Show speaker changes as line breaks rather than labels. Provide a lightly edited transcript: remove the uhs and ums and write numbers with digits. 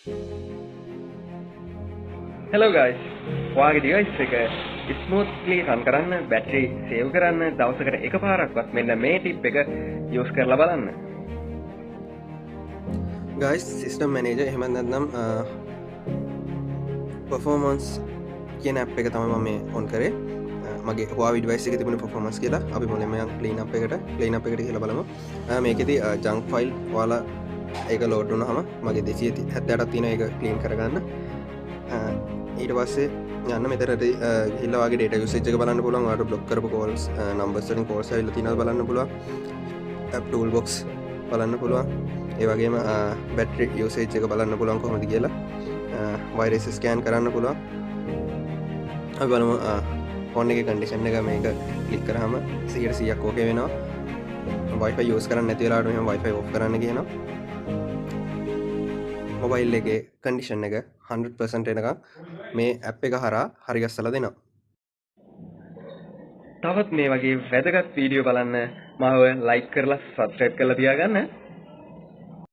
Hello guys. ඔයාගේ device එක smoothly run කරන්න, battery save කරන්න දවසකට එකපාරක්වත් මෙන්න මේ tip එක use කරලා බලන්න.
Guys, system manager එහෙම නැත්නම් performance කියන app එක තමයි මම on කරේ. මගේ Huawei device එකේ තිබුණ performance කියලා අපි මුලින්ම යන් clean up එකට කියලා බලමු. මේකෙදි junk file ඔයාලා ඒක load වුණාම මගේ 278ක් තියෙනවා ඒක clean කරගන්න. ඊට පස්සේ යන්න මෙතනට ගිහිල්ලා වගේ data usage එක බලන්න පුළුවන්. ඔයාලට block කරපු calls numbers වලින් calls ඇවිල්ලා තියෙනවද බලන්න පුළුවන්. app toolbox බලන්න පුළුවන්. ඒ වගේම battery usage එක බලන්න පුළුවන් කොහොමද කියලා. virus scan කරන්න පුළුවන්. අපි බලමු phone එකේ condition එක මේක click කරාම 100%ක් okay වෙනවා. wifi use කරන්න නැති වෙලාවට මෙහෙම wifi off කරන්න කියනවා. මොබයිල් එකේ කන්ඩිෂන් එක 100% එනකම් මේ ඇප් එක හරහා හරි ගස්සලා දෙනවා.
තවත් මේ වගේ වැදගත් වීඩියෝ බලන්න මාව like කරලා subscribe කරලා තියාගන්න.